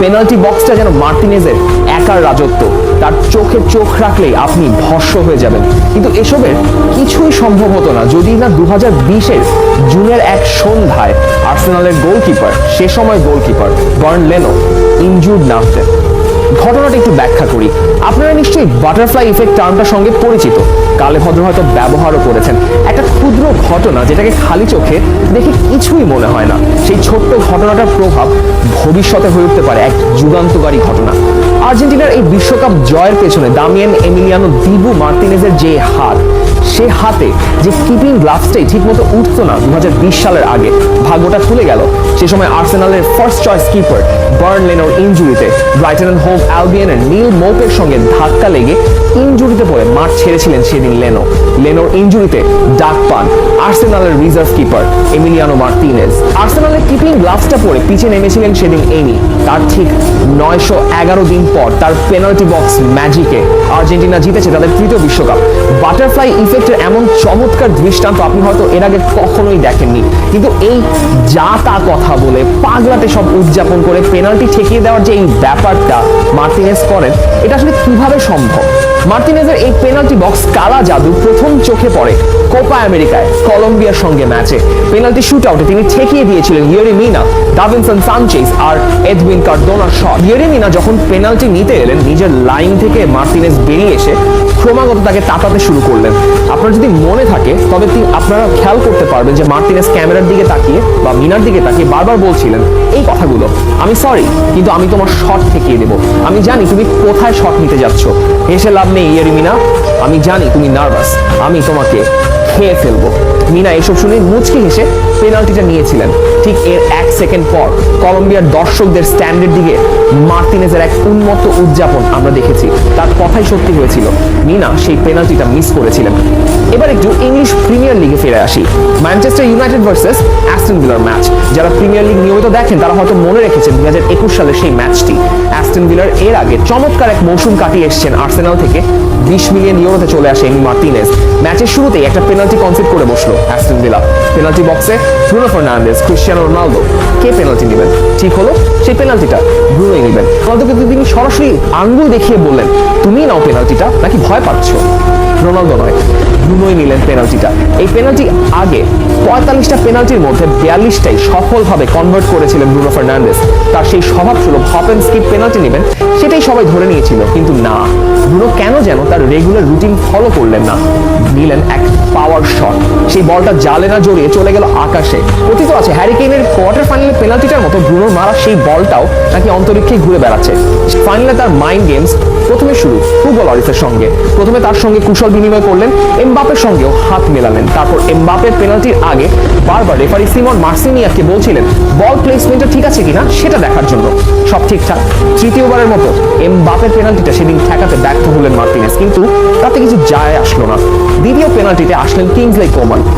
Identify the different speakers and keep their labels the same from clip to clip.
Speaker 1: Penalty বক্সটা যেন মার্টিনেজের একার রাজত্ব, তার চোখে চোখ রাখলেই আপনি ভস্ম হয়ে যাবেন। কিন্তু এসবের কিছুই সম্ভব হতো না যদি না 2020-এর জুনের এক সন্ধ্যায় আর্সেনালের গোলকিপার, সে সময় গোলকিপার বার্ন লেনো ইনজুর্ড না হতেন। ঘটনাটা একটু ব্যাখ্যা করি। আপনারা নিশ্চয়ই বাটারফ্লাই ইফেক্ট টার্মটার সঙ্গে পরিচিত, কালে ভদ্র হয়তো ব্যবহারও করেছেন। একটা ক্ষুদ্র ঘটনা যেটাকে খালি চোখে দেখে কিছুই মনে হয় না, সেই ছোট্ট ঘটনাটার প্রভাব ভবিষ্যতে হয়ে উঠতে পারে এক যুগান্তকারী ঘটনা। আর্জেন্টিনার এই বিশ্বকাপ জয়ের পেছনে দামিয়ান এমিলিয়ানো দিবু মার্টিনেজের যে হাত, সে হাতে যে কিপিং গ্লাভসটাই ঠিকমতো উঠতো না 2020 সালের আগে, ভাগ্যটা খুলে গেল সে সময় আর্সেনালের ফার্স্ট চয়েস কিপার বার্ন লেনোর ইনজুরিতে। ব্রাইটন এন্ড হোভ অ্যালবিয়নের নীল মোপের সঙ্গে ধাক্কা লেগে ইনজুরিতে পড়ে মাঠ ছেড়েছিলেন সেদিন লেনোর ইনজুরিতে ডাক পান আর্সেনালের রিজার্ভ কিপার এমিলিয়ানো মার্টিনেজ। আর্সেনালের কিপিং গ্লাভসটা পরে পিছে নেমেছিলেন সেদিন এমি। তার ঠিক 911 দিন পর তার পেনাল্টি বক্স ম্যাজিকে আর্জেন্টিনা জিতেছে তাদের তৃতীয় বিশ্বকাপ। বাটারফ্লাই ইফেক্টের এমন চমৎকার দৃষ্টান্ত আপনি হয়তো এর আগে কখনোই দেখেননি। কিন্তু এই যা তা কথা বলে পাগলাটে সব উদযাপন করে পেনাল্টি ঠেকিয়ে দেওয়ার যে এই ব্যাপারটা মার্টিনেজ করেন, এটা আসলে কিভাবে সম্ভব? মার্টিনেজের এই পেনাল্টি বক্স কালা জাদু প্রথম চোখে পড়ে কোপা আমেরিকায় কলম্বিয়ার সঙ্গে ম্যাচে। পেনাল্টি শুট আউটে তিনি ঠেকিয়ে দিয়েছিলেন ইয়েরি মিনা, দাভিনসন সানচেজ আর এডউইন কার্ডোনার শট। ইয়েরি মিনা যখন পেনাল্টি নিতে এলেন, নিজের লাইন থেকে মার্টিনেজ বেরিয়ে এসে ক্রমাগত তাকে তাতাতে শুরু করলেন। আপনার যদি মনে থাকে তবে আপনারা খেয়াল করতে পারবেন যে মার্টিনেজ ক্যামেরার দিকে তাকিয়ে বা মিনার দিকে তাকিয়ে বারবার বলছিলেন এই কথাগুলো, আমি সরি কিন্তু আমি তোমার শট ঠেকিয়ে দেবো, আমি জানি তুমি কোথায় শট নিতে যাচ্ছ, হেসে লাভ নেই ইয়েরি মিনা, আমি জানি তুমি নার্ভাস, আমি তোমাকে খেয়ে ফেলবো। মিনা এসব শুনে মুচকি হেসে পেনাল্টিটা নিয়েছিলেন। ঠিক এর 1 সেকেন্ড পর কলম্বিয়ার দর্শকদের স্ট্যান্ডের দিকে মার্টিনেজের এক উন্মত্ত উদযাপন আমরা দেখেছি। তার কথাই সত্যি হয়েছিল, মিনা সেই পেনাল্টিটা মিস করেছিলেন। এবার একটু ইংলিশ প্রিমিয়ার লিগে ফিরে আসি। ম্যানচেস্টার ইউনাইটেড ভার্সেস অ্যাস্টন ভিলার ম্যাচ। যারা প্রিমিয়ার লিগ নিয়মিত দেখেন তারা হয়তো মনে রেখেছেন 2021 সালের সেই ম্যাচটি। অ্যাস্টন ভিলার এর আগে চমৎকার এক মৌসুম কাটিয়ে এসেছেন আর্সেনাল থেকে 20 মিলিয়ন ইউরোতে চলে আসে এমি মার্টিনেজ। ম্যাচের শুরুতেই একটা পেনাল্টি কনসিড করে বসলো অ্যাস্টন ভিলা। পেনাল্টি বক্সে ব্রুনো ফার্নান্দেজ, ক্রিস্টিয়ানো রোনালদো, কে পেনাল্টি নেবেন? ঠিক হলো সেই পেনাল্টিটা ব্রুনোই নেবেন। রোনালদোকে তিনি সরাসরি আঙ্গুল দেখিয়ে বললেন তুমিই নাও পেনাল্টিটা, নাকি ভয় পাচ্ছ? রোনালদো নয়, ব্রুনোই নিলেন পেনাল্টিটা। এই পেনাল্টি আগে 45টা পেনাল্টির মধ্যে 42টাই সফলভাবে কনভার্ট করেছিলেন ব্রুনো ফার্নান্দেজ। তার সেই স্বভাব ছিল হপ এন্ড স্কিপ পেনাল্টি নেবেন, সেটাই সবাই ধরে নিয়েছিল। কিন্তু না, ব্রুনো কেন যেন তার রেগুলার রুটিন ফলো করলেন না, নিলেন এক পাওয়ার শট। সেই বলটা জালে না জড়িয়ে চলে গেল আকাশে। কথিত আছে হ্যারি কেইনের কোয়ার্টার ফাইনালে পেনাল্টিটার মতো ব্রুনোর মারা সেই বলটাও নাকি অন্তরিক্ষে ঘুরে বেড়াচ্ছে। ফাইনালে তার মাইন্ড গেমস প্রথমে শুরু হুগো লরিসের সঙ্গে। প্রথমে তার সঙ্গে কুশল বিনিময় করলেন, এমবাপের সঙ্গেও হাত মেলালেন। তারপর এমবাপের পেনাল্টির আগে বারবার রেফারি সিমন মার্সিনিয়াকে বলছিলেন বল প্লেসমেন্টটা ঠিক আছে কিনা সেটা দেখার জন্য। সব ঠিকঠাক। তৃতীয়বারের মতো এমবাপের পেনাল্টিটা সেদিন ঠেকাতে ব্যর্থ হলেন মার্টিনেজ, কিন্তু তাতে কিছু যায় আসলো না। দ্বিতীয় পেনাল্টিতে আসলেন কিংসলে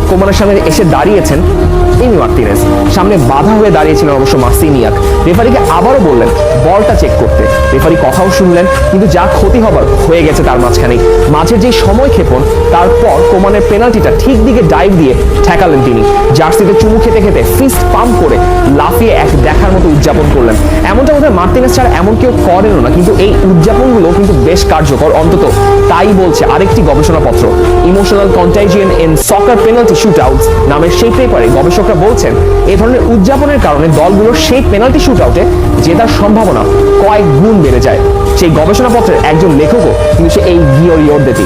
Speaker 1: কোমানের সামনে এসে দাঁড়িয়েছেন এমি মার্টিনেজ। সামনে বাধা হয়ে দাঁড়িয়েছিলেন অবশ্য মার্সিনিয়াক। রেফারিকে আবারও বললেন বলটা চেক করতে। রেফারি কথাও শুনলেন, কিন্তু যা ক্ষতি হবার হয়ে গেছে তার মাঝখানেই। মাঝের যেই সময় ক্ষেপণ, তারপর কোমানের পেনাল্টিটা ঠিক দিকে ডাইভ দিয়ে ঠেকালেন তিনি। জার্সিতে চুমু খেতে খেতে ফিস্ট পাম্প করে লাফিয়ে এক দেখার মতো উদযাপন করলেন। এমনটা বোধহয় মার্টিনেজ ছাড়া এমন কেউ করেনও না, কিন্তু এই উদযাপনগুলো কিন্তু বেশ কার্যকর, অন্তত তাই বলছে আরেকটি গবেষণাপত্র। ইমোশনাল কন্টাজিয়ন ইন সকার পেনাল্টি শুটআউটস নামের সেই পেপারে গবেষকরা বলছেন এই ধরনের উদযাপনের কারণে দলগুলোর সেই পেনাল্টি শুটআউটে জেতার সম্ভাবনা কয়েক গুণ বেড়ে যায়। সেই গবেষণাপত্রের একজন লেখকও কিন্তু সে এই গিও ইয়োরদেতি।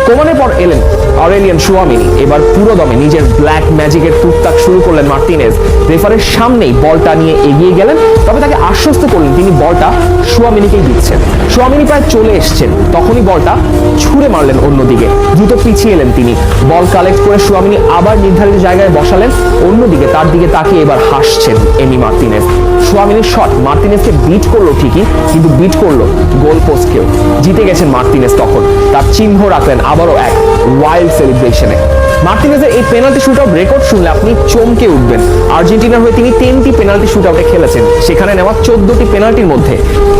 Speaker 1: কোমানের পর এলেন অরেলিয়ান চুয়ামিনি। এবার পুরো দমে নিজের ব্ল্যাক ম্যাজিকের টুকটাক শুরু করলেন মার্টিনেজ। রেফারের সামনেই বলটা নিয়ে এগিয়ে গেলেন, তবে তাকে আশ্বস্ত করলেন তিনি বলটা চুয়ামিনিকেই দিচ্ছেন। চুয়ামিনি প্রায় চলে এসছেন, তখনই বলটা ছুঁড়ে মারলেন অন্যদিকে। দ্রুত পিছিয়ে এলেন তিনি। বল কালেক্ট করে চুয়ামিনি আবার নির্ধারিত জায়গায় বসালেন। অন্যদিকে তার দিকে তাকিয়ে এবার হাসছেন এমি মার্টিনেজ। চুয়ামিনির শট মার্টিনেজকে বিট করলো ঠিকই, কিন্তু বিট করলো গোল পোস্টকেও। জিতে গেছেন মার্টিনেজ তখন। তার চিহ্ন রাখলেন আবারও এক ওয়াইল্ড সেলিব্রেশনে। মার্টিনেজের এই পেনাল্টি শুট আউট রেকর্ড শুনলে আপনি চমকে উঠবেন। আর্জেন্টিনার হয়ে তিনি 10টি পেনাল্টি শুট আউটে খেলেছেন, সেখানে নেওয়া 14টি পেনাল্টির মধ্যে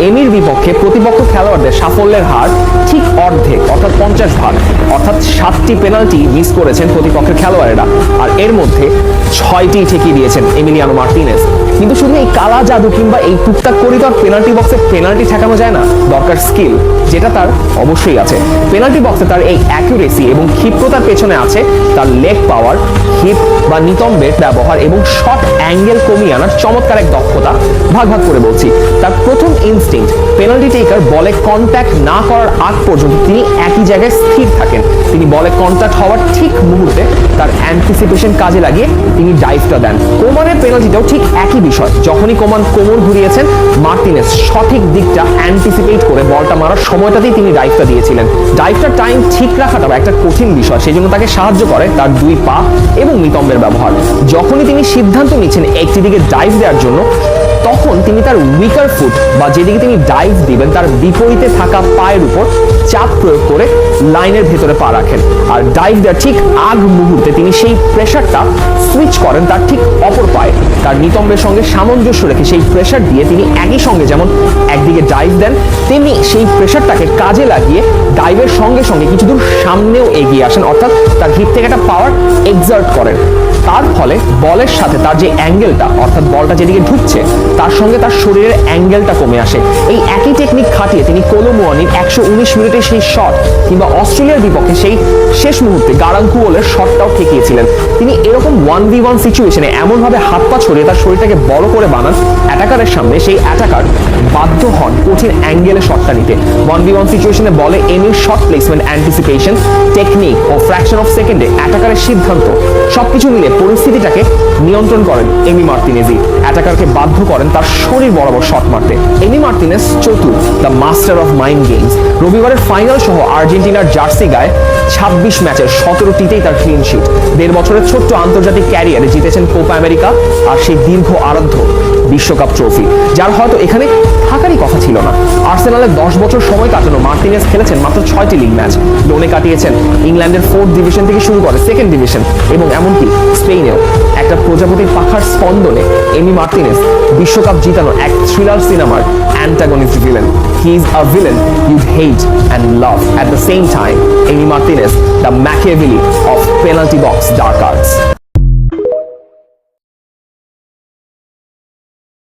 Speaker 1: এমির বিপক্ষে প্রতিপক্ষ খেলোয়াড়দের সাফল্যের হার ঠিক অর্ধেক, অর্থাৎ 50 ভাগ, অর্থাৎ 7টি পেনাল্টি মিস করেছেন প্রতিপক্ষের খেলোয়াড়েরা, আর এর মধ্যে 6টি ঠেকিয়ে দিয়েছেন এমিলিয়ানো মার্টিনেজ। কিন্তু শুধু এই কালা জাদু কিংবা এই টুকটাক করে তো আর পেনাল্টি বক্সে পেনাল্টি ঠেকানো যায় না, দরকার স্কিল, যেটা তার অবশ্যই আছে। পেনাল্টি বক্সে তার এই অ্যাকুরেসি এবং ক্ষিপ্রতার পেছনে আছে তার লেগ পাওয়ার, হিপ বা নিতম্বের ব্যবহার এবং শট অ্যাঙ্গেল কমিয়ে আনার চমৎকার এক দক্ষতা। ভাগ ভাগ করে বলছি, তার প্রথম ইনস্টিংক্ট পেনাল্টি টেকার বলে কন্ট্যাক্ট না করার আগ পর্যন্ত তিনি একই জায়গায় স্থির থাকেন। তিনি বলে কন্ট্যাক্ট হওয়ার ঠিক মুহূর্তে তার অ্যান্টিসিপেশন কাজে লাগিয়ে তিনি ডাইভটা দেন। কোমানের পেনাল্টিটাও ঠিক একই বিষয়। যখনই কোমান কোমর ঘুরিয়েছেন, মার্টিনেজ সঠিক দিকটা অ্যান্টিসিপেট করে বলটা মারার সময়টাতেই তিনি ডাইভটা দিয়েছিলেন। ডাইভটার টাইম ঠিক রাখাটা একটা কঠিন বিষয়, সেই জন্য তাকে সাহায্য করে তার 2 পা এবং নিতম্বের ব্যবহার। যখনই তিনি সিদ্ধান্ত নিচ্ছেন একটি দিকে ডাইভ দেওয়ার জন্য, তখন তিনি তার উইকার ফুট বা যেদিকে তিনি ডাইভ দিবেন তার বিপরীতে থাকা পায়ের উপর চাপ প্রয়োগ করে লাইনের ভেতরে পা রাখেন, আর ডাইভ দেওয়ার ঠিক আগ মুহূর্তে তিনি সেই প্রেশারটা সুইচ করেন তার ঠিক অপর পায়ে। তার নিতম্বের সঙ্গে সামঞ্জস্য রেখে সেই প্রেশার দিয়ে তিনি একই সঙ্গে যেমন একদিকে ডাইভ দেন, তেমনি সেই প্রেশারটাকে কাজে লাগিয়ে ডাইভের সঙ্গে সঙ্গে কিছু দূর সামনেও এগিয়ে আসেন, অর্থাৎ তার হিপ থেকে একটা পাওয়ার এক্সার্ট করেন। তার ফলে বলের সাথে তার যে অ্যাঙ্গেলটা, অর্থাৎ বলটা যেদিকে ঢুকছে তার সঙ্গে তার শরীরের অ্যাঙ্গেলটা কমে আসে। এই একই টেকনিক খাটিয়ে তিনি কোলো মুয়ানির 119 মিনিটের সেই শট কিংবা অস্ট্রেলিয়ার বিপক্ষে সেই শেষ মুহূর্তে গারাঙ্কুওলের শটটাও ঠেকিয়েছিলেন। তিনি এরকম 1v1 সিচুয়েশনে এমনভাবে হাত পা ছড়িয়ে তার শরীরটাকে বড় করে বানান, অ্যাটাকারের সামনে সেই অ্যাটাকার বাধ্য হন কঠিন অ্যাঙ্গেলে শটটা নিতে। 1v1 সিচুয়েশনে বলে এমির শট প্লেসমেন্ট, অ্যান্টিসিপেশন, টেকনিক ও ফ্র্যাকশন অফ সেকেন্ডে অ্যাটাকারের সিদ্ধান্ত সবকিছু মিলে পরিস্থিতিটাকে নিয়ন্ত্রণ করেন এমি মার্টিনেজই। অ্যাটাকারকে বাধ্য করেন তার শরীর বরাবর শট মারতে। এমি মার্টিনেজ চতুর, the master of mind games. রবিবারের ফাইনাল সহ আর্জেন্টিনার জার্সি গায়ে 26 ম্যাচের 17টিতেই তার ক্লিন শিট। 1.5 বছরের ছোট্ট আন্তর্জাতিক ক্যারিয়ারে জিতেছেন কোপা আমেরিকা আর সেই দীর্ঘ আরাধ্য বিশ্বকাপ ট্রফি, যার হয়তো এখানে থাকারই কথা ছিল না। আর্সেনালে 10 বছর সময় কাটানো মার্টিনেজ খেলেছেন মাত্র 6টি লিগ ম্যাচ, লোনে কাটিয়েছেন ইংল্যান্ডের 4th ডিভিশন থেকে শুরু করে 2nd ডিভিশন এবং এমনকি স্পেনেও। একটা প্রজাপতির পাখার স্পন্দনে এমি মার্টিনেজ বিশ্বকাপ জিতানো এক থ্রিলার সিনেমার antagonist villain. He is a villain you'd hate and love at the same time. Emi Martinez, the Machiavelli of penalty box dark arts.